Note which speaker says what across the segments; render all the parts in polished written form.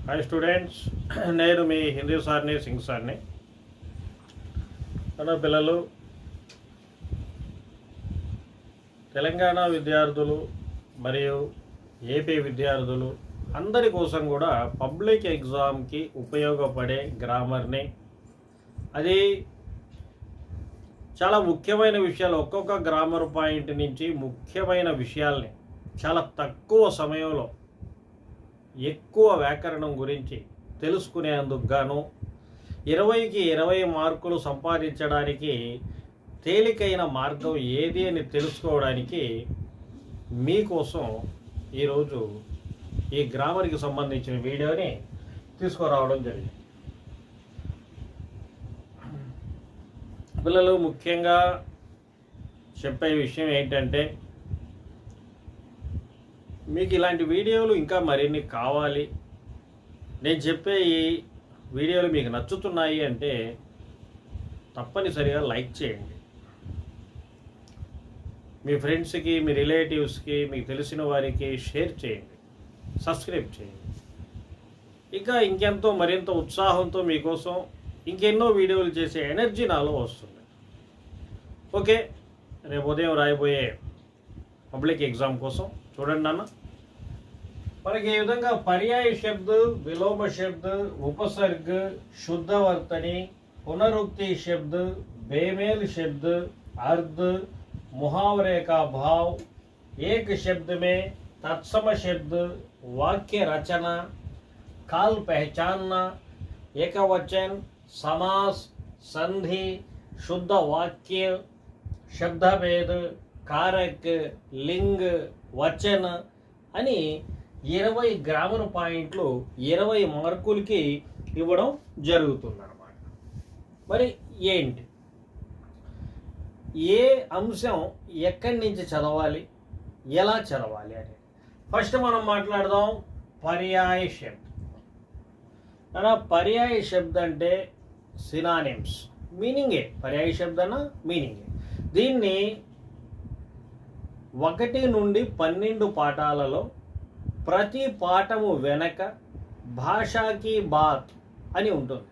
Speaker 1: Hi students, నేను మీ హిందీ సార్ని సింగ్ సార్ని. మన పిల్లలు తెలంగాణ విద్యార్థులు మరియు ఏపీ విద్యార్థులు అందరి కోసం కూడా పబ్లిక్ ఎగ్జామ్కి ఉపయోగపడే గ్రామర్ని, అది చాలా ముఖ్యమైన విషయాలు, ఒక్కొక్క గ్రామర్ పాయింట్ నుంచి ముఖ్యమైన విషయాల్ని చాలా తక్కువ సమయంలో ఎక్కువ వ్యాకరణం గురించి తెలుసుకునేందుకు గాను 20కి 20 మార్కులు సంపాదించడానికి తేలికైన మార్గం ఏది అని తెలుసుకోవడానికి మీకోసం ఈరోజు ఈ గ్రామర్కి సంబంధించిన వీడియోని తీసుకురావడం జరిగింది. పిల్లలు ముఖ్యంగా చెప్పే విషయం ఏంటంటే, మీకు ఇలాంటి వీడియోలు ఇంకా మరిన్ని కావాలి, నేను చెప్పే ఈ వీడియోలు మీకు నచ్చుతున్నాయి అంటే తప్పనిసరిగా లైక్ చేయండి. మీ ఫ్రెండ్స్కి, మీ రిలేటివ్స్కి, మీకు తెలిసిన వారికి షేర్ చేయండి, సబ్స్క్రైబ్ చేయండి. ఇంకా ఇంకెంతో మరింత ఉత్సాహంతో మీకోసం ఇంకెన్నో వీడియోలు చేసే ఎనర్జీ నాలో వస్తుంది. ఓకే, రేపు ఉదయం రాయబోయే పబ్లిక్ ఎగ్జామ్ కోసం చూడండి నాన్న. మనకి ఈ విధంగా పర్యాయ శబ్ద, విలోమ శబ్ద, ఉపసర్గ, शुद्धवर्तनी, पुनरुक्ति शब्द, बेमेल शब्द, अर्ध, मुहावरे का भाव, एक शब्द में तत्सम शब्द, वाक्य रचना, काल पहचानना, एकवचन, समास, संधि, शुद्ध वाक्य, शब्दभेद, कारक, लिंग, वचन అని 20 గ్రామర్ పాయింట్లు 20 మార్కులకి ఇవ్వడం జరుగుతుందన్నమాట. మరి ఏంటి, ఏ అంశం ఎక్కడి నుంచి చదవాలి, ఎలా చదవాలి అని ఫస్ట్ మనం మాట్లాడదాం. పర్యాయ శబ్ద. అలా పర్యాయ శబ్ద అంటే సినానిమ్స్, మీనింగే. పర్యాయ శబ్ద అన్న మీనింగే. దీన్ని 1 నుండి 12 పాఠాలలో ప్రతి పాఠము వెనక భాషాకి బాత్ అని ఉంటుంది.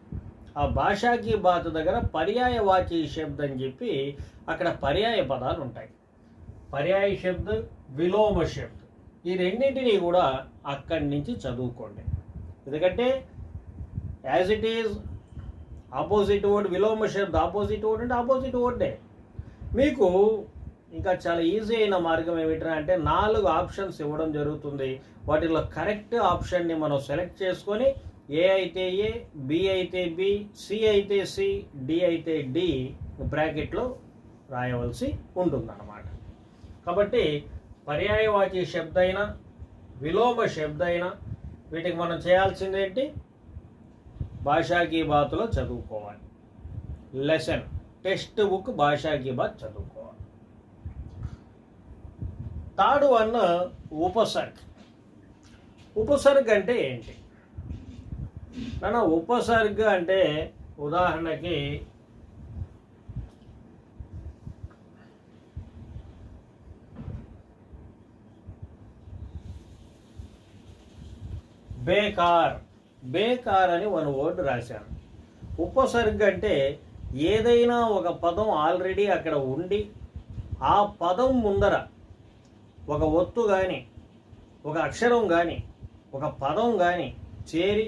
Speaker 1: ఆ భాషాకి బాత్ దగ్గర పర్యాయవాచి శబ్ద అని చెప్పి అక్కడ పర్యాయ పదాలు ఉంటాయి. పర్యాయ శబ్ద, విలోమ శబ్ద, ఈ రెండింటినీ కూడా అక్కడి నుంచి చదువుకోండి. ఎందుకంటే as it is opposite word, విలోమ శబ్ద ఆపోజిట్ వర్డ్ అంటే ఆపోజిట్ వర్డే. మీకు ఇంకా చాలా ఈజీ అయిన మార్గం ఏమిటంటే అంటే 4 ఆప్షన్స్ ఇవ్వడం జరుగుతుంది. వాటిలో కరెక్ట్ ఆప్షన్ని మనం సెలెక్ట్ చేసుకొని ఏ అయితే ఏ, బి అయితే బి, సి అయితే సి, డి అయితే డి బ్రాకెట్లో రాయవలసి ఉంటుందన్నమాట. కాబట్టి పర్యాయవాచి శబ్ద అయినా విలోమ శబ్ద అయినా వీటికి మనం చేయాల్సింది ఏంటి, భాషాకి బాతులో చదువుకోవాలి. లెసన్ టెక్స్ట్ బుక్ భాషాకి బాత్ చదువుకోవాలి. థర్డ్ వన్ ఉపసర్గ. ఉపసర్గ అంటే ఏంటి నాన్న? ఉపసర్గ అంటే ఉదాహరణకి బేకార్. బేకార్ అని 1 వర్డ్ రాశాను. ఉపసర్గ అంటే ఏదైనా ఒక పదం ఆల్రెడీ అక్కడ ఉండి ఆ పదం ముందర ఒక ఒత్తు కానీ, ఒక అక్షరం కానీ, ఒక పదం కానీ చేరి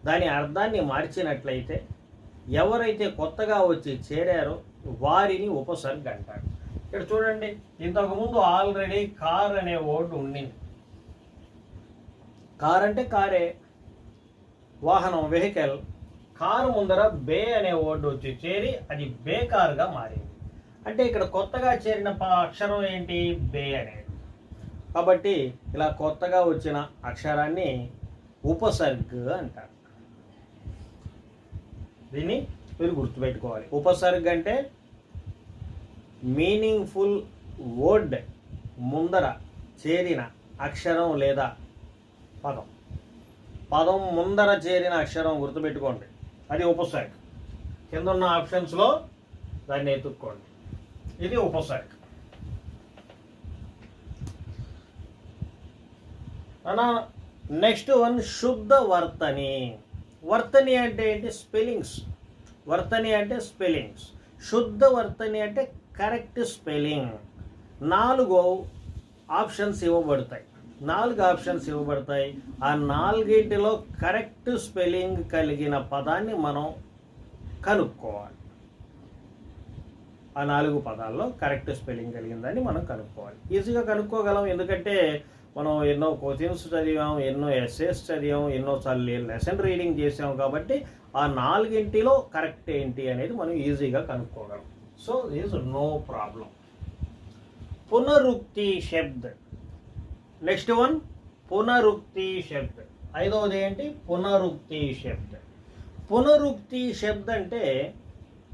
Speaker 1: దాని అర్థాన్ని మార్చినట్లయితే ఎవరైతే కొత్తగా వచ్చి చేరారో వారిని ఉపసర్గ అంటారు. ఇక్కడ చూడండి, ఇంతకుముందు ఆల్రెడీ కార్ అనే వర్డ్ ఉండింది. కార్ అంటే కారే, వాహనం, వెహికల్. కారు ముందర బే అనే వర్డ్ వచ్చి చేరి అది బేకార్గా మారింది. అంటే ఇక్కడ కొత్తగా చేరిన అక్షరం ఏంటి, బే అనేది. కాబట్టి ఇలా కొత్తగా వచ్చిన అక్షరాన్ని ఉపసర్గ అంటారు. దీన్ని మీరు గుర్తుపెట్టుకోవాలి. ఉపసర్గ అంటే మీనింగ్ఫుల్ వర్డ్ ముందర చేరిన అక్షరం లేదా పదం. పదం ముందర చేరిన అక్షరం గుర్తుపెట్టుకోండి, అది ఉపసర్గ. కింద ఉన్న ఆప్షన్స్లో దాన్ని ఎత్తుక్కోండి, ఇది ఉపసర్గ. అలా నెక్స్ట్ వన్ శుద్ధ వర్తని. వర్తని అంటే ఏంటి? స్పెల్లింగ్స్. వర్తని అంటే స్పెల్లింగ్స్. శుద్ధ వర్తని అంటే కరెక్ట్ స్పెల్లింగ్. 4 ఆప్షన్స్ ఇవ్వబడతాయి. 4 ఆప్షన్స్ ఇవ్వబడతాయి. ఆ 4టిలో కరెక్ట్ స్పెల్లింగ్ కలిగిన పదాన్ని మనం కనుక్కోవాలి. ఆ 4 పదాల్లో కరెక్ట్ స్పెల్లింగ్ కలిగిందని మనం కనుక్కోవాలి. ఈజీగా కనుక్కోగలం, ఎందుకంటే మనం ఎన్నో క్వశ్చన్స్ చదివాం, ఎన్నో ఎస్సేస్ చదివాం, ఎన్నోసార్లు లెసన్ రీడింగ్ చేసాం. కాబట్టి ఆ 4టిలో కరెక్ట్ ఏంటి అనేది మనం ఈజీగా కనుక్కోగలం. So is no problem. పునరుక్తి శబ్ద్. నెక్స్ట్ వన్ పునరుక్తి శబ్ద్. 5వది ఏంటి? పునరుక్తి శబ్ద్. పునరుక్తి శబ్ద్ అంటే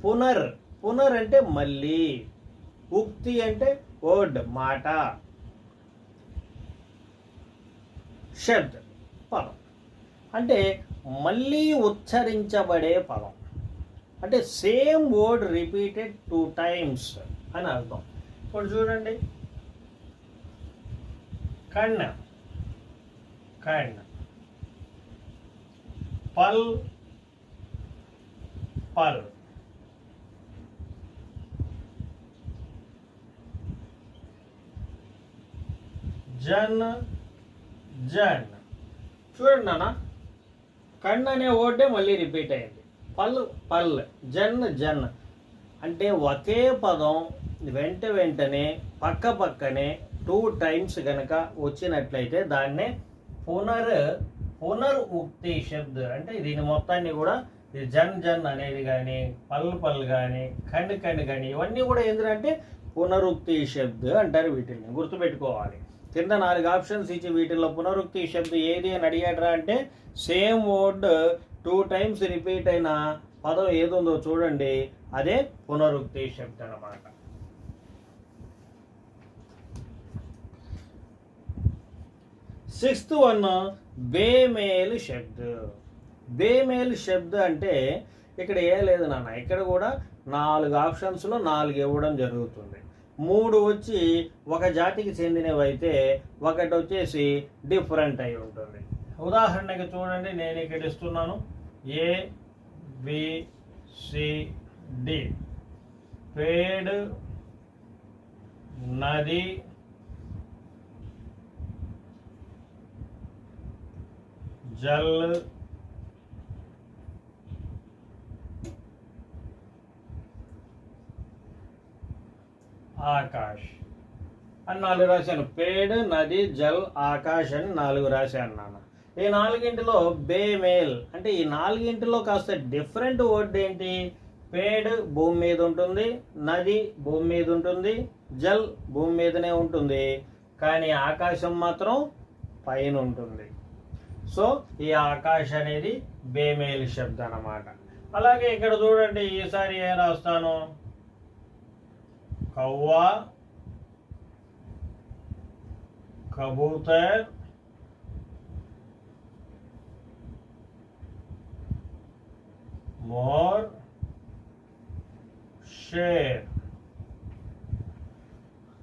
Speaker 1: పునర్. పునర్ అంటే మళ్ళీ, ఉక్తి అంటే వర్డ్, మాట, శబ్ద్ పదం అంటే మళ్ళీ ఉచ్చరించబడే పదం. అంటే సేమ్ వర్డ్ రిపీటెడ్ 2 times అని అర్థం. ఇప్పుడు చూడండి, కన్న, కన్న, పల్, పల్, జన్, జన్. చూడండి నాన్న, కన్ను అనే వర్డే మళ్ళీ రిపీట్ అయింది. పల్, పల్, జన్, జన్. అంటే ఒకే పదం వెంటనే పక్కనే 2 times కనుక వచ్చినట్లయితే దాన్నే పునర్ ఉక్తి శబ్ద్. అంటే దీని మొత్తాన్ని కూడా జన్ జన్ అనేది కానీ, పల్ పల్ కానీ, ఖండ్ ఖండ్ కానీ, ఇవన్నీ కూడా ఏంటంటే పునరుక్తి శబ్ద్ అంటారు. వీటిని గుర్తుపెట్టుకోవాలి. కింద 4 ఆప్షన్స్ ఇచ్చి వీటిల్లో పునరుక్తి శబ్ద్ ఏది అని అడిగాడ్రా అంటే సేమ్ వర్డ్ 2 times రిపీట్ అయిన పదం ఏదుందో చూడండి, అదే పునరుక్తి శబ్ద్ అన్నమాట. Sixth one బేమేల్ శబ్ద్. బేమేల్ శబ్ద్ అంటే ఇక్కడ ఏ లేదు నాన్న, ఇక్కడ కూడా 4 ఆప్షన్స్లో 4 ఇవ్వడం జరుగుతుంది. 3 వచ్చి ఒక జాతికి చెందినవి అయితే, ఒకటి వచ్చేసి డిఫరెంట్ అయి ఉంటుంది. ఉదాహరణకి చూడండి, నేను ఇక్కడ ఇస్తున్నాను ఏ బి సి డి. పేడ్, నది, జల్, ఆకాష్ అని 4 రాశాను. పేడ్, నది, జల్, ఆకాష్ అని 4 రాశాను నాన్న. ఈ 4టిలో బేమేల్ అంటే ఈ 4టిలో కాస్త డిఫరెంట్ వర్డ్ ఏంటి? పేడ్ భూమి మీద ఉంటుంది, నది భూమి మీద ఉంటుంది, జల్ భూమి మీదనే ఉంటుంది, కానీ ఆకాశం మాత్రం పైన ఉంటుంది. సో ఈ ఆకాశ్ అనేది బేమేల్ శబ్ద్ అన్నమాట. అలాగే ఇక్కడ చూడండి, ఈసారి ఏం రాస్తాను? Kahwa, కబూతర్, more, share.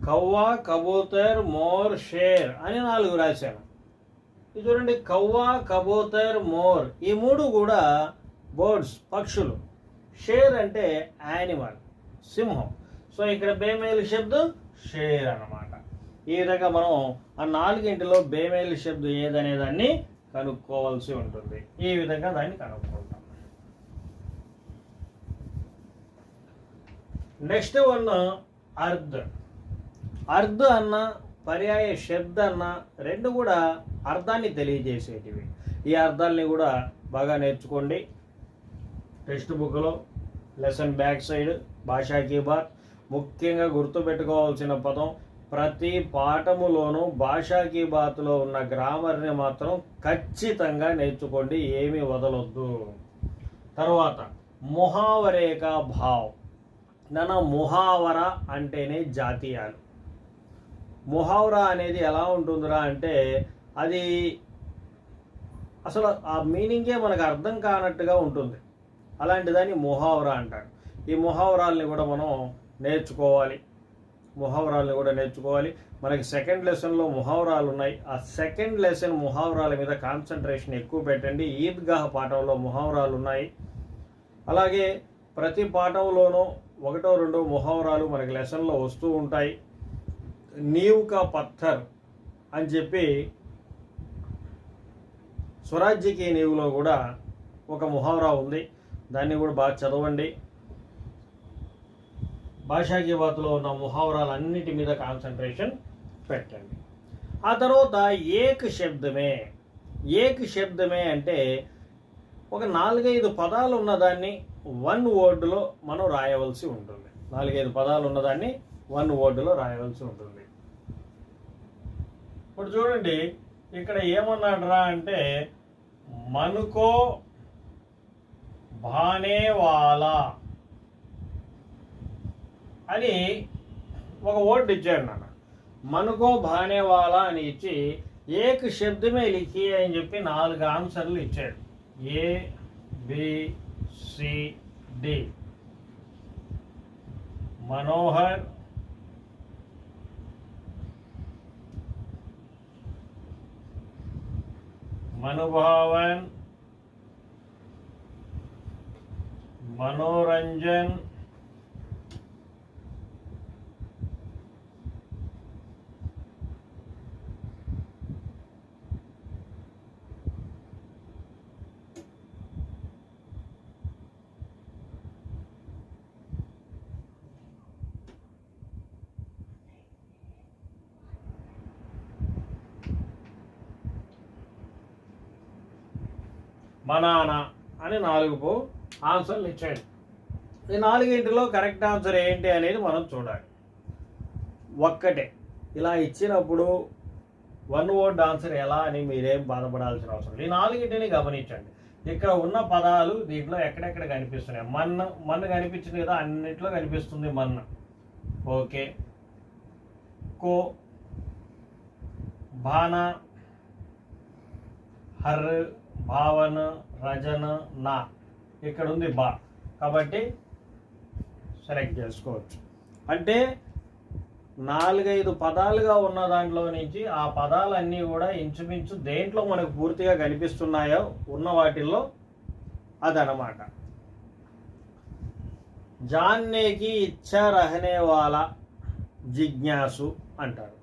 Speaker 1: Kahwa, కబూతర్, more, share అని 4 రాశాను. ఇది చూడండి, కవ్వా, కబూతర్, మోర్ ఈ 3 కూడా బర్డ్స్, పక్షులు. షేర్ అంటే యానిమల్, సింహం. సో ఇక్కడ బేమేల్ శబ్దం షేర్ అన్నమాట. ఈ విధంగా మనం ఆ 4టిలో బేమేల్ శబ్దం ఏదనే దాన్ని కనుక్కోవాల్సి ఉంటుంది. ఈ విధంగా దాన్ని కనుక్కుంటాం. Next one Arth. అర్ధ్ అన్న పర్యాయ శబ్ద అన్న 2 కూడా అర్థాన్ని తెలియజేసేటివి. ఈ అర్థాలని కూడా బాగా నేర్చుకోండి. టెక్స్ట్ బుక్లో లెసన్ బ్యాక్ సైడ్ భాషా కీ బాత్. ముఖ్యంగా గుర్తుపెట్టుకోవాల్సిన పదం, ప్రతి పాఠములోనూ భాషా కీ బాత్లో ఉన్న గ్రామర్ని మాత్రం ఖచ్చితంగా నేర్చుకోండి, ఏమీ వదలొద్దు. తర్వాత ముహావరే కా భావ్. నాన్న ముహావర అంటేనే జాతీయాలు. ముహావరా అనేది ఎలా ఉంటుందిరా అంటే అది అసలు ఆ మీనింగే మనకు అర్థం కానట్టుగా ఉంటుంది. అలాంటి దాన్ని ముహావరా అంటారు. ఈ ముహావరాల్ని కూడా మనం నేర్చుకోవాలి. ముహావరాలను కూడా నేర్చుకోవాలి. మనకి సెకండ్ లెసన్లో ముహావరాలు ఉన్నాయి. ఆ సెకండ్ లెసన్ ముహావరాల మీద కాన్సన్ట్రేషన్ ఎక్కువ పెట్టండి. ఈద్గాహ్ పాఠంలో ముహావరాలు ఉన్నాయి. అలాగే ప్రతి పాఠంలోనూ 1-2 ముహావరాలు మనకి లెసన్లో వస్తూ ఉంటాయి. నీవ్ కా పత్థర్ అని చెప్పి స్వరాజ్యకి నీవులో కూడా ఒక ముహావరా ఉంది. దాన్ని కూడా బాగా చదవండి. భాషాకి బాత్లో ఉన్న ముహావరాలన్నిటి మీద కాన్సన్ట్రేషన్ పెట్టండి. ఆ తర్వాత ఏక్ శబ్దమే అంటే ఒక 4-5 పదాలు ఉన్నదాన్ని 1 వర్డ్లో మనం రాయవలసి ఉంటుంది. 4-5 పదాలు ఉన్నదాన్ని 1 వర్డ్లో రాయవలసి ఉంటుంది. ఇప్పుడు చూడండి, ఇక్కడ ఏమన్నాడురా అంటే మనుకో భానేవాలా అని ఒక వర్డ్ ఇచ్చాడు నాన్న. మనుకో భానేవాలా అని ఇచ్చి ఏక్ శబ్దమే లిఖి అని చెప్పి 4 ఆన్సర్లు ఇచ్చాడు. ABCD. మనోహర్, మనుభావన్, మనోరంజన్, మనానా అని 4 ఆన్సర్లు ఇచ్చాడు. ఈ 4 కరెక్ట్ ఆన్సర్ ఏంటి అనేది మనం చూడాలి. ఒక్కటే ఇలా ఇచ్చినప్పుడు 1 వర్డ్ ఆన్సర్ ఎలా అని మీరేం బాధపడాల్సిన అవసరం లేదు. ఈ 4 గమనించండి. ఇక్కడ ఉన్న పదాలు దీంట్లో ఎక్కడెక్కడ కనిపిస్తున్నాయి. మన్ను కనిపించింది కదా, అన్నిట్లో కనిపిస్తుంది మన్ను. ఓకే. కో, భాన, హర్, భావన, రజన, నా. ఇక్కడ ఉంది బా. కాబట్టి సెలెక్ట్ చేసుకోవచ్చు. అంటే 4-5 పదాలుగా ఉన్న దాంట్లో నుంచి ఆ పదాలన్నీ కూడా ఇంచుమించు దేంట్లో మనకు పూర్తిగా కనిపిస్తున్నాయో ఉన్న వాటిల్లో అదనమాట. జాన్నేకి ఇచ్చా రహనే వాలా జిజ్ఞాసు అంటారు.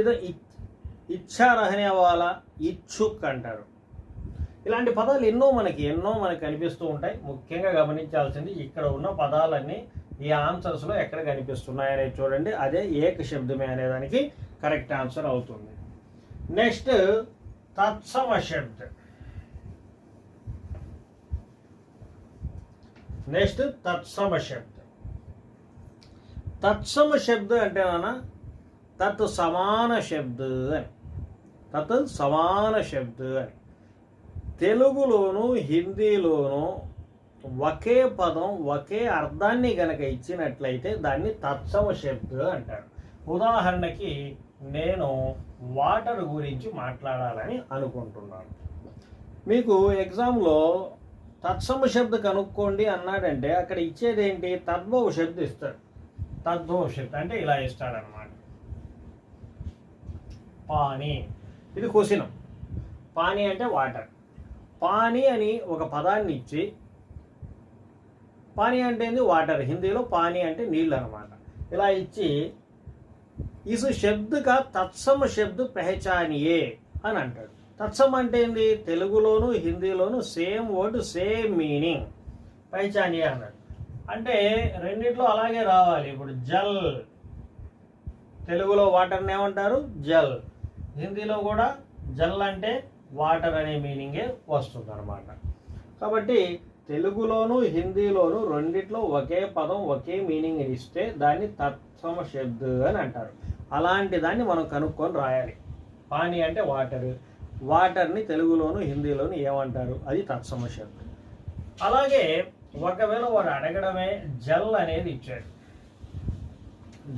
Speaker 1: ఇది ఇచ్చా రహనే వాలా ఇచ్చుక్ అంటారు. ఇలాంటి పదాలు ఎన్నో మనకి కనిపిస్తూ ఉంటాయి. ముఖ్యంగా గమనించాల్సింది ఇక్కడ ఉన్న పదాలన్నీ ఈ ఆన్సర్స్లో ఎక్కడ కనిపిస్తున్నాయనేది చూడండి. అదే ఏక శబ్దమే అనేదానికి కరెక్ట్ ఆన్సర్ అవుతుంది. నెక్స్ట్ తత్సమ శబ్ద. తత్సమ శబ్ద అంటే నాన్న తత్ సమాన శబ్ద అని. తెలుగులోను హిందీలోను ఒకే పదం ఒకే అర్థాన్ని గనక ఇచ్చినట్లయితే దాన్ని తత్సమ శబ్ద అంటారు. ఉదాహరణకి నేను వాటర్ గురించి మాట్లాడాలని అనుకుంటున్నాను. మీకు ఎగ్జామ్లో తత్సమ శబ్ద కనుక్కోండి అన్నాడంటే అక్కడ ఇచ్చేది ఏంటి? తద్భవ శబ్ద ఇస్తాడు. తద్భవ శబ్ద అంటే ఇలా ఇస్తాడనమాట. పానీ, ఇది క్వశ్చన్. పానీ అంటే వాటర్. పానీ అని ఒక పదాన్ని ఇచ్చి, పానీ అంటే వాటర్, హిందీలో పానీ అంటే నీళ్ళు అనమాట. ఇలా ఇచ్చి ఇస్ శబ్ద కా తత్సమ శబ్ద పెహచానియే అని అంటాడు. తత్సమ అంటే ఏంది? తెలుగులోను హిందీలోను సేమ్ వర్డ్ సేమ్ మీనింగ్. పెహచానియే అన్నాడు. అంటే రెండిట్లో అలాగే రావాలి. ఇప్పుడు జల్, తెలుగులో వాటర్ని ఏమంటారు? జల్. హిందీలో కూడా జల్ అంటే వాటర్ అనే మీనింగే వస్తుంది అనమాట. కాబట్టి తెలుగులోను హిందీలోను రెండిట్లో ఒకే పదం ఒకే మీనింగ్ ఇస్తే దాన్ని తత్సమ శబ్ద అని అంటారు. అలాంటి దాన్ని మనం కనుక్కొని రాయాలి. పానీ అంటే వాటర్. వాటర్ని తెలుగులోను హిందీలోను ఏమంటారు? అది తత్సమ శబ్ద. అలాగే ఒకవేళ వాడు అడగడమే జల్ అనేది ఇచ్చాడు.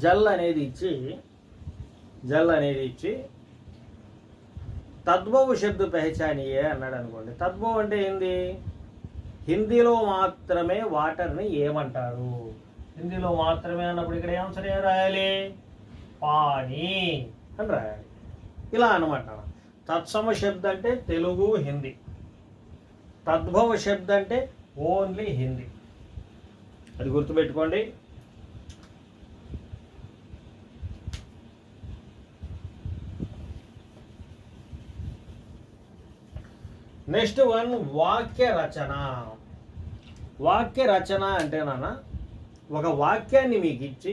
Speaker 1: జల్ అనేది ఇచ్చి తద్భవ శబ్ద పెహచానియే అన్నాడు అనుకోండి. తద్భవ అంటే ఏంది? హిందీలో మాత్రమే వాటర్ని ఏమంటారు? హిందీలో మాత్రమే అన్నప్పుడు ఇక్కడ ఆన్సర్ ఏం రాయాలి? పానీ అని రాయాలి. ఇలా అనమాట. తత్సమ శబ్ద అంటే తెలుగు హిందీ, తద్భవ శబ్ద అంటే ఓన్లీ హిందీ. అది గుర్తుపెట్టుకోండి. నెక్స్ట్ వన్ వాక్య రచన. వాక్య రచన అంటే నాన్న ఒక వాక్యాన్ని మీకు ఇచ్చి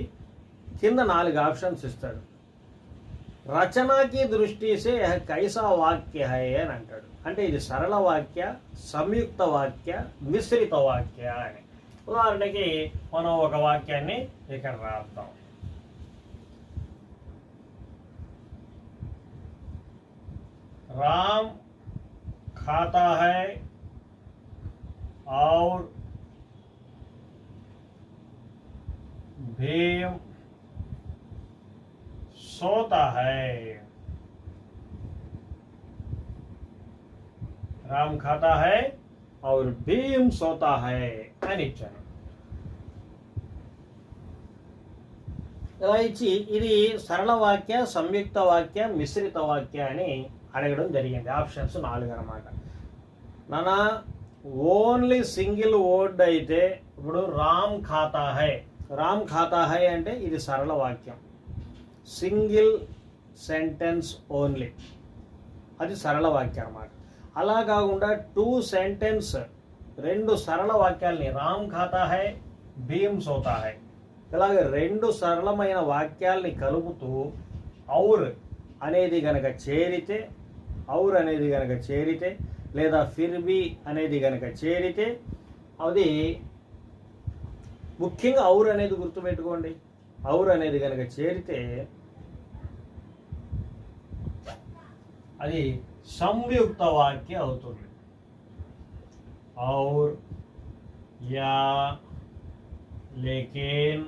Speaker 1: కింద 4 ఆప్షన్స్ ఇస్తాడు. రచనకి దృష్టి సే కైసా వాక్య హై అని అంటాడు. అంటే ఇది సరళ వాక్య, సంయుక్త వాక్య, మిశ్రిత వాక్య అని. ఉదాహరణకి మనం ఒక వాక్యాన్ని ఇక్కడ రాద్దాం. राम खाता है और भीम सोता है. राम खाता है और भीम सोता है అని ఇచ్చాను. ఇలా ఇచ్చి ఇది సరళ వాక్య, సంయుక్త వాక్య, మిశ్రిత వాక్య అని అడగడం జరిగింది. ఆప్షన్స్ 4 అన్నమాట. నాన్న ఓన్లీ సింగిల్ వర్డ్ అయితే ఇప్పుడు రామ్ ఖాతా హై. రామ్ ఖాతా హై అంటే ఇది సరళ వాక్యం, సింగిల్ సెంటెన్స్ ఓన్లీ, అది సరళ వాక్యం అన్నమాట. అలా కాకుండా 2 సెంటెన్స్, 2 సరళ వాక్యాలని రామ్ ఖాతా హై, భీమ్ సోతా హై, ఇలాగే 2 సరళమైన వాక్యాల్ని కలుపుతూ ఔర్ అనేది గనక చేరితే, ఔర్ అనేది గనక చేరితే లేదా ఫిర్బీ అనేది గనక చేరితే, అది ముఖ్యంగా ఔర్ అనేది గుర్తుపెట్టుకోండి. ఔర్ అనేది గనక చేరితే అది సంయుక్త వాక్య అవుతుంది. ఔర్, యా, లేకిన్,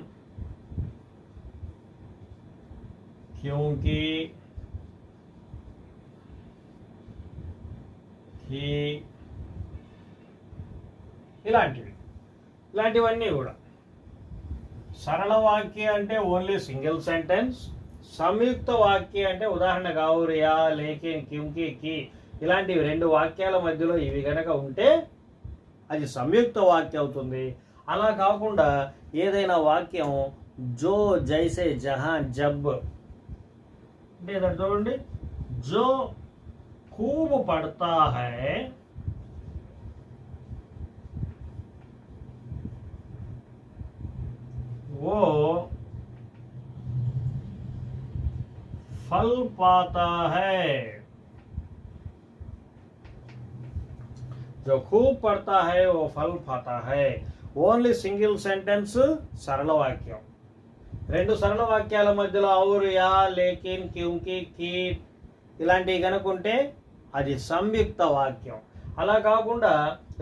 Speaker 1: క్యూంకి, ఇలాంటివన్నీ కూడా సరళ వాక్య అంటే ఓన్లీ సింగిల్ సెంటెన్స్, సంయుక్త వాక్య అంటే ఉదాహరణకు ఔర్, యా, లేకిన్, క్యూంకి, కి ఇలాంటివి 2 వాక్యాల మధ్యలో ఇవి గనక ఉంటే అది సంయుక్త వాక్య అవుతుంది. అలా కాకుండా ఏదైనా వాక్యం జో, జైసే, జహా, జబ్ అంటే చూడండి, జో खूब पढ़ता है वो फल पाता है. जो खूब पढ़ता है वो फल पाता है. ఓన్లీ సింగిల్ సెంటెన్స్ సరళ వాక్యం. 2 సరళ వాక్యాల మధ్యలో ఔర్, యా, లేకిన్, క్యూంకి, కి ఇలాంటివి కనుకుంటే అది సంయుక్త వాక్యం. అలా కాకుండా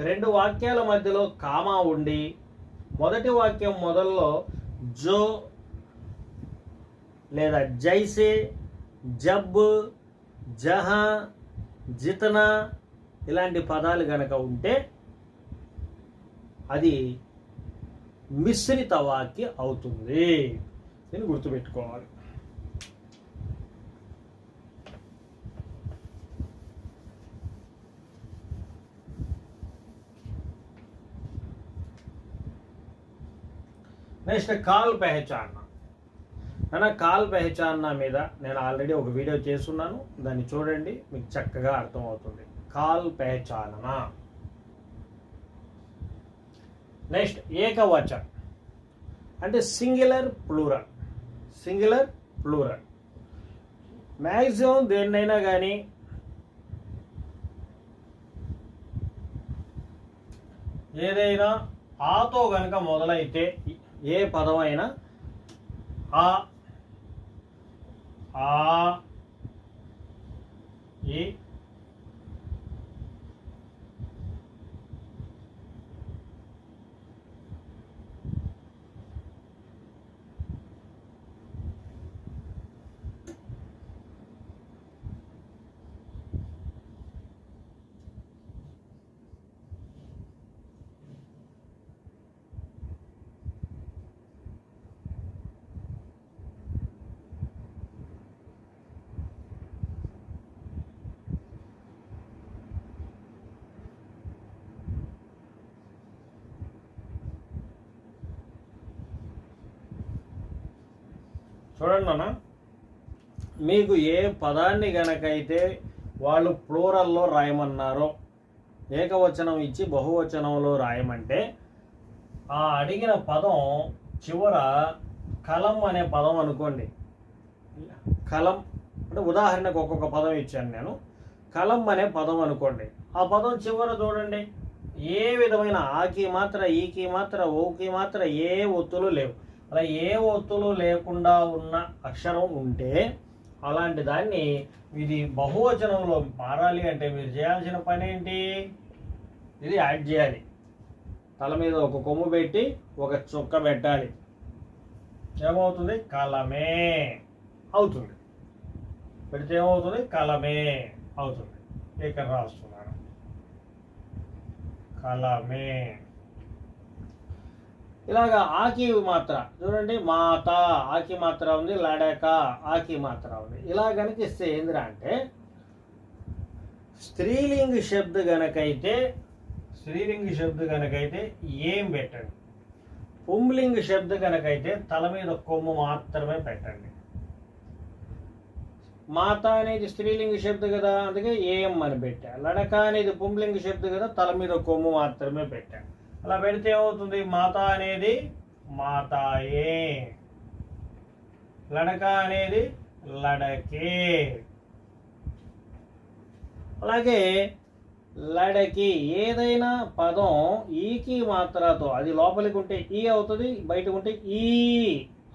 Speaker 1: 2 వాక్యాల మధ్యలో కామా ఉండి మొదటి వాక్యం మొదల్లో జో లేదా జైసే, జబ్, జహా, జితనా ఇలాంటి పదాలు గనక ఉంటే అది మిశ్రిత వాక్య అవుతుంది. దీన్ని గుర్తుపెట్టుకోవాలి. నెక్స్ట్ కాల్ పెహచానా. నా కాల్ పెహచానా మీద నేను ఆల్రెడీ ఒక వీడియో చేస్తున్నాను, దాన్ని చూడండి, మీకు చక్కగా అర్థమవుతుంది. కాల్ పెహచానా. నెక్స్ట్ ఏకవచన్ అంటే singular plural. Singular plural maximum దేన్నైనా కానీ ఏదైనా ఆతో గనక మొదలైతే ఏ పదమైనా ఆ, ఈ, చూడండి నాన్న, మీకు ఏ పదాన్ని గనకైతే వాళ్ళు ప్లూరల్లో రాయమన్నారో, ఏకవచనం ఇచ్చి బహువచనంలో రాయమంటే ఆ అడిగిన పదం చివర కలం అనే పదం అనుకోండి. కలం అంటే ఉదాహరణకు ఒక్కొక్క పదం ఇచ్చాను నేను. కలం అనే పదం అనుకోండి. ఆ పదం చివర చూడండి, ఏ విధమైన ఆకి మాత్ర, ఈకి మాత్ర, ఓకి మాత్ర ఏ ఒత్తులు లేవు. అలా ఏ ఒత్తులు లేకుండా ఉన్న అక్షరం ఉంటే అలాంటి దాన్ని ఇది బహువచనంలో మారాలి అంటే మీరు చేయాల్సిన పని ఏంటి? ఇది యాడ్ చేయాలి. తల మీద ఒక కొమ్ము పెట్టి ఒక చుక్క పెట్టాలి. ఏమవుతుంది? కలమే అవుతుంది. పెడితే ఏమవుతుంది? కలమే అవుతుంది. ఇక్కడ రాస్తున్నాను, కలమే. ఇలాగా ఆకి మాత్ర చూడండి, మాత ఆకి మాత్ర ఉంది, లడక ఆకి మాత్ర ఉంది. ఇలా గనక ఇస్తే ఏందిరా అంటే స్త్రీలింగ శబ్ద గనకైతే ఏం పెట్టండి. పుంలింగ శబ్ద గనకైతే తల మీద కొమ్ము మాత్రమే పెట్టండి. మాత అనేది స్త్రీలింగ శబ్ద కదా, అందుకే ఏం అని పెట్టా. లడక అనేది పుంలింగ శబ్ద కదా, తల మీద కొమ్ము మాత్రమే పెట్టా. అలా పెడితే ఏమవుతుంది? మాత అనేది మాతాయే, లడక అనేది లడకే. అలాగే లడకి ఏదైనా పదం ఈకి మాత్రతో, అది లోపలికి ఉంటే ఈ అవుతుంది, బయటకు ఉంటే ఈ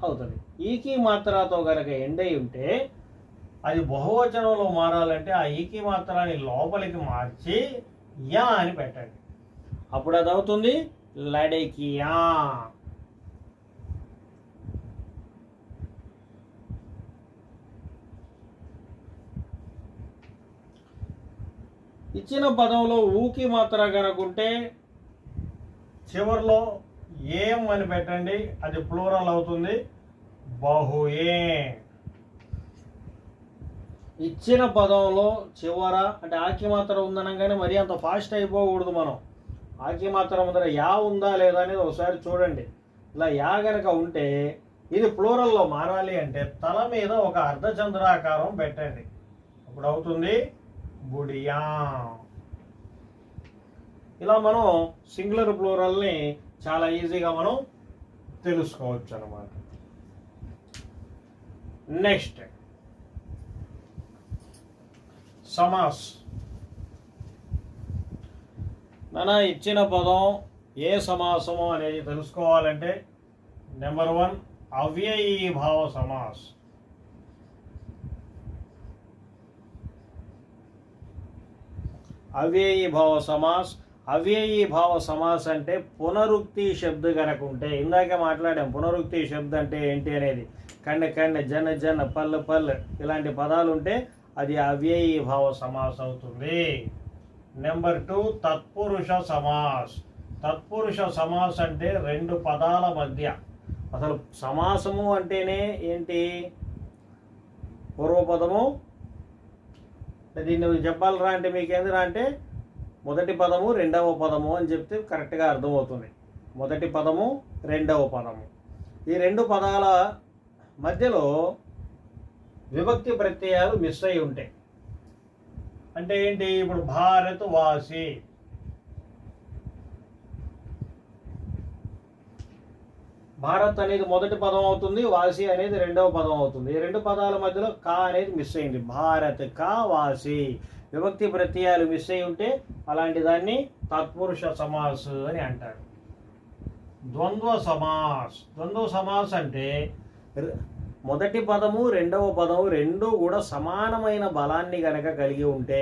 Speaker 1: అవుతుంది. ఈకి మాత్రతో కనుక ఎండై ఉంటే అది బహువచనంలో మారాలంటే ఆ ఈకి మాత్రాన్ని లోపలికి మార్చి యా అని పెట్టండి. అప్పుడు అది అవుతుంది లడకియా. ఇచ్చిన పదంలో ఊకి మాత్ర కనుకుంటే చివరిలో ఏం అని పెట్టండి, అది ప్లూరల్ అవుతుంది, బహుయే. ఇచ్చిన పదంలో చివర అంటే ఆకి మాత్ర ఉందనగానే మరీ అంత ఫాస్ట్ అయిపోకూడదు. మనం ఆకి మాత్ర ముందర యా ఉందా లేదా అనేది ఒకసారి చూడండి. ఇలా యా గనక ఉంటే ఇది ప్లూరల్లో మారాలి అంటే తల మీద ఒక అర్ధచంద్రాకారం పెట్టండి. అప్పుడు అవుతుంది బుడియా. ఇలా మనం సింగులర్ ప్లూరల్ని చాలా ఈజీగా మనం తెలుసుకోవచ్చు అన్నమాట. నెక్స్ట్ సమాస్. మన ఇచ్చిన పదం ఏ సమాసము అనేది తెలుసుకోవాలంటే నెంబర్ 1 అవ్యయీభావ సమాస్. అవ్యయీభావ సమాస్. అవ్యయీభావ సమాస్ అంటే పునరుక్తి శబ్ద కనుకుంటే, ఇందాకే మాట్లాడాం పునరుక్తి శబ్ద అంటే ఏంటి అనేది. కన్నె కన్నె, జన జన, పల్లు పల్లు ఇలాంటి పదాలు ఉంటే అది అవ్యయీభావ సమాస్ అవుతుంది. నెంబర్ 2 తత్పురుష సమాస్. తత్పురుష సమాస్ అంటే రెండు పదాల మధ్య, అసలు సమాసము అంటేనే ఏంటి? పూర్వపదము. దీన్ని చెప్పాలరా అంటే మీకేందిరా అంటే మొదటి పదము రెండవ పదము అని చెప్తే కరెక్ట్గా అర్థమవుతుంది. మొదటి పదము రెండవ పదము, ఈ రెండు పదాల మధ్యలో విభక్తి ప్రత్యయాలు మిస్ అయి ఉంటాయి. అంటే ఏంటి? ఇప్పుడు భారత్ వాసి, భారత్ అనేది మొదటి పదం అవుతుంది, వాసి అనేది రెండవ పదం అవుతుంది. ఈ రెండు పదాల మధ్యలో కా అనేది మిస్ అయింది. భారత్ కా వాసి, విభక్తి ప్రత్యయాలు మిస్ అయి ఉంటే అలాంటి దాన్ని తత్పురుష సమాస్ అని అంటారు. ద్వంద్వ సమాస్. ద్వంద్వ సమాస్ అంటే మొదటి పదము రెండవ పదము రెండు కూడా సమానమైన బలాన్ని గనక కలిగి ఉంటే,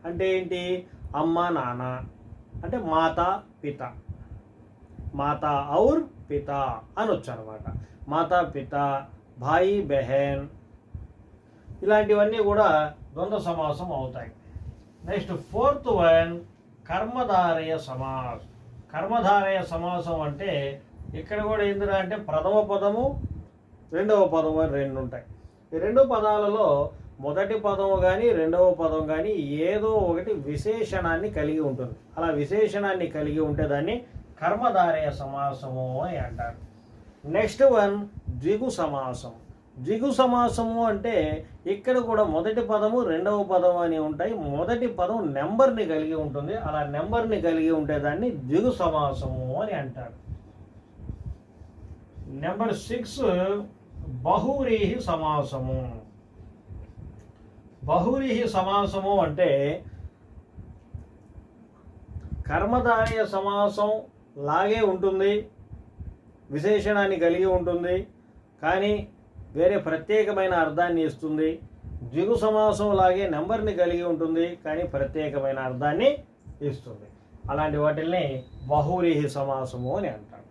Speaker 1: అంటే ఏంటి? అమ్మ నాన్న అంటే మాత పిత, మాత ఔర్ పిత అనొచ్చు అనమాట. మాతా పిత, భాయి బెహన్ ఇలాంటివన్నీ కూడా ద్వంద్వ సమాసం అవుతాయి. Next 4th one కర్మధారయ సమాస్. కర్మధారయ సమాసం అంటే ఇక్కడ కూడా ఏందిరా అంటే ప్రథమ పదము రెండవ పదము అని రెండు ఉంటాయి. ఈ రెండు పదాలలో మొదటి పదము కానీ రెండవ పదం కానీ ఏదో ఒకటి విశేషణాన్ని కలిగి ఉంటుంది. అలా విశేషణాన్ని కలిగి ఉంటే దాన్ని కర్మధారయ సమాసము అని అంటారు. నెక్స్ట్ వన్ ద్విగు సమాసం. ద్విగు సమాసము అంటే ఇక్కడ కూడా మొదటి పదము రెండవ పదము అని ఉంటాయి. మొదటి పదం నెంబర్ని కలిగి ఉంటుంది. అలా నెంబర్ని కలిగి ఉంటే దాన్ని ద్విగు సమాసము అని అంటారు. నెంబర్ 6 బహువ్రీహి సమాసము. బహువ్రీహి సమాసము అంటే కర్మధారయ సమాసం లాగే ఉంటుంది, విశేషణాన్ని కలిగి ఉంటుంది, కానీ వేరే ప్రత్యేకమైన అర్థాన్ని ఇస్తుంది. ద్విగు సమాసం లాగే నెంబర్ని కలిగి ఉంటుంది, కానీ ప్రత్యేకమైన అర్థాన్ని ఇస్తుంది. అలాంటి వాటిల్ని బహువ్రీహి సమాసము అని అంటారు.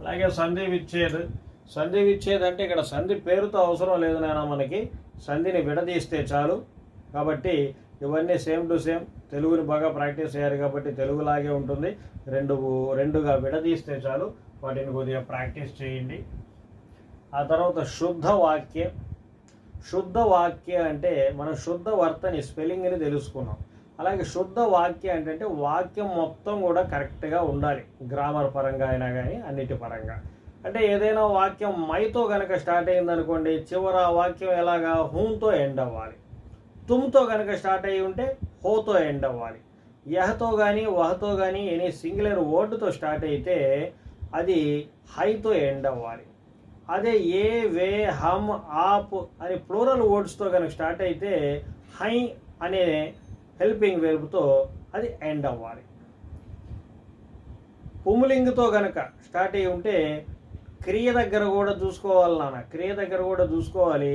Speaker 1: అలాగే సంధి విచ్ఛేద్. సంధి విచ్ఛేద్ అంటే ఇక్కడ సంధి పేరుతో అవసరం లేదు నాయన, మనకి సంధిని విడదీస్తే చాలు. కాబట్టి ఇవన్నీ సేమ్ టు సేమ్. తెలుగుని బాగా ప్రాక్టీస్ అయ్యారు కాబట్టి తెలుగులాగే ఉంటుంది. రెండుగా విడదీస్తే చాలు. వాటిని కొద్దిగా ప్రాక్టీస్ చేయండి. ఆ తర్వాత శుద్ధ వాక్య. శుద్ధ వాక్య అంటే మనం శుద్ధ వర్తని స్పెల్లింగ్ని తెలుసుకున్నాం. అలాగే శుద్ధ వాక్య అంటే వాక్యం మొత్తం కూడా కరెక్ట్గా ఉండాలి, గ్రామర్ పరంగా అయినా కానీ అన్నిటి పరంగా. అంటే ఏదైనా వాక్యం మైతో కనుక స్టార్ట్ అయిందనుకోండి, చివర వాక్యం ఎలాగా హూంతో ఎండ్ అవ్వాలి. తుమ్తో కనుక స్టార్ట్ అయ్యి ఉంటే హోతో ఎండ్ అవ్వాలి. యహతో కానీ వహతో కానీ ఎనీ సింగులర్ వర్డ్తో స్టార్ట్ అయితే అది హైతో ఎండ్ అవ్వాలి. అదే ఏ, వే, హమ్, ఆప్ అని ప్లూరల్ వర్డ్స్తో కనుక స్టార్ట్ అయితే హై అనే హెల్పింగ్ వెర్బ్తో అది ఎండ్ అవ్వాలి. పుంలింగ్తో కనుక స్టార్ట్ అయ్యి ఉంటే క్రియ దగ్గర కూడా చూసుకోవాలి నాన్న, క్రియ దగ్గర కూడా చూసుకోవాలి.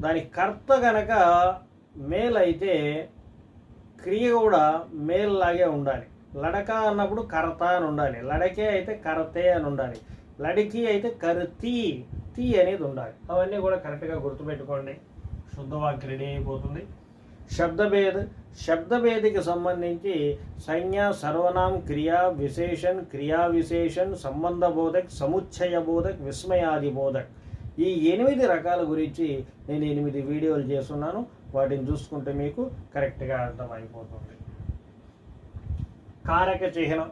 Speaker 1: దాని కర్త కనుక మేల్ అయితే క్రియ కూడా మేల్ లాగే ఉండాలి. లడక అన్నప్పుడు కర్త అని ఉండాలి, లడకే అయితే కరతే అని ఉండాలి, లడికి అయితే కర్తీ తీ అనేది ఉండాలి. అవన్నీ కూడా కరెక్ట్గా గుర్తుపెట్టుకోండి. శుద్ధవాక్య రెడీ అయిపోతుంది. శబ్దభేద్. శబ్దభేదికి సంబంధించి సంజ్ఞ, సర్వనాం, క్రియా విశేషణ్, క్రియా విశేషణ్, సంబంధ బోధక్, సముచ్చయ బోధక్, విస్మయాది బోధక్, ఈ 8 రకాల గురించి నేను 8 వీడియోలు చేస్తున్నాను. వాటిని చూసుకుంటే మీకు కరెక్ట్గా అర్థమైపోతుంది. కారక చిహ్నం,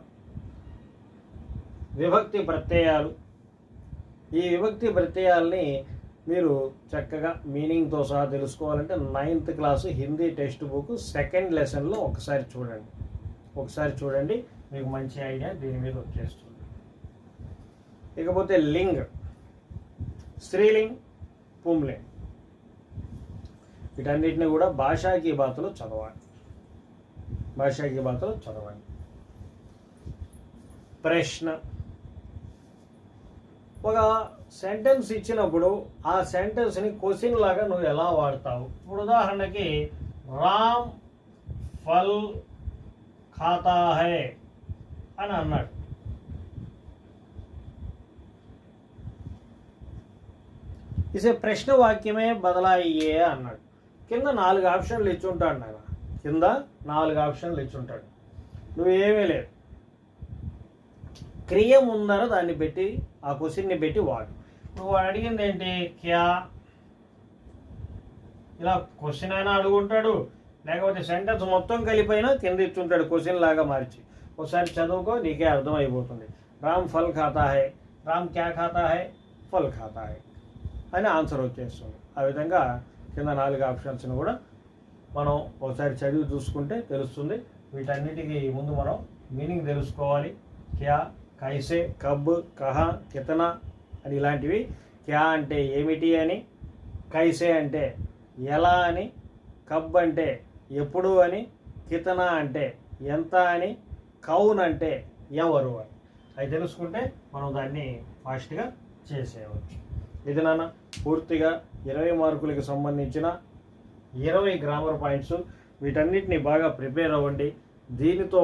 Speaker 1: విభక్తి ప్రత్యయాలు. ఈ విభక్తి ప్రత్యయాల్ని మీరు చక్కగా మీనింగ్తో సహా తెలుసుకోవాలంటే 9th class Hindi text book 2nd లెసన్లో ఒకసారి చూడండి, మీకు మంచి ఐడియా దీని మీద వచ్చేస్తుంది. ఇకపోతే లింగ్, స్త్రీలింగ్, పుంలింగ్, వీటన్నిటిని కూడా భాషాకి బాతులు చదవాలి. ప్రశ్న. ఒక సెంటెన్స్ ఇచ్చినప్పుడు ఆ సెంటెన్స్ని క్వశ్చన్ లాగా నువ్వు ఎలా వాడతావు? ఇప్పుడు ఉదాహరణకి రామ్ ఫల్ ఖాతా హై అని అన్నాడు. ఇసే ప్రశ్న వాక్యమే బదలాయ్యే అన్నాడు. కింద 4 ఆప్షన్లు ఇచ్చుంటాడు నాయన, కింద 4 ఆప్షన్లు ఇచ్చుంటాడు. నువ్వేమీ లేదు, క్రియ ముందర దాన్ని పెట్టి ఆ క్వశ్చన్ని పెట్టి వాడు. నువ్వు అడిగింది ఏంటి? క్యా. ఇలా క్వశ్చన్ అయినా అడుగుంటాడు, లేకపోతే సెంటెన్స్ మొత్తం కలిపైనా కింద ఇచ్చుంటాడు క్వశ్చన్ లాగా మార్చి. ఒకసారి చదువుకో, నీకే అర్థమైపోతుంది. రామ్ ఫల్ ఖాతా హై, రామ్ క్యా ఖాతా హై, ఫల్ ఖాతా హై అని ఆన్సర్ వచ్చేస్తుంది. ఆ విధంగా కింద 4 ఆప్షన్స్ని కూడా మనం ఒకసారి చదివి చూసుకుంటే తెలుస్తుంది. వీటన్నిటికీ ముందు మనం మీనింగ్ తెలుసుకోవాలి. క్యా, కైసే, కబ్, కహా, కితనా అని ఇలాంటివి. క్యా అంటే ఏమిటి అని, కైసే అంటే ఎలా అని, కబ్ అంటే ఎప్పుడు అని, కితనా అంటే ఎంత అని, కౌన్ అంటే ఎవరు అని. అవి తెలుసుకుంటే మనం దాన్ని ఫాస్ట్గా చేసేయవచ్చు. ఇది నాన్న పూర్తిగా 20 మార్కులకి సంబంధించిన 20 గ్రామర్ పాయింట్స్. వీటన్నిటిని బాగా ప్రిపేర్ అవ్వండి. దీనితో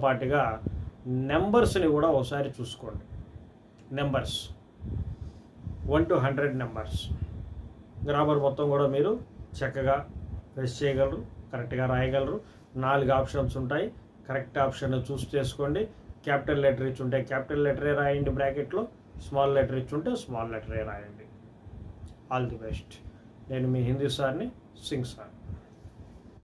Speaker 1: పాటుగా నెంబర్స్ని కూడా ఒకసారి చూసుకోండి. నెంబర్స్ 1 to 100 నెంబర్స్ గ్రామర్ మొత్తం కూడా మీరు చక్కగా ప్రెస్ చేయగలరు, కరెక్ట్గా రాయగలరు. 4 ఆప్షన్స్ ఉంటాయి, కరెక్ట్ ఆప్షన్ చూస్ చేసుకోండి. క్యాపిటల్ లెటర్ ఇచ్చి ఉంటే క్యాపిటల్ లెటరే రాయండి బ్రాకెట్లో, స్మాల్ లెటర్ ఇచ్చి ఉంటే స్మాల్ లెటరే రాయండి. All the best. నేను మీ హిందీ సార్ని, సింగ్ సార్.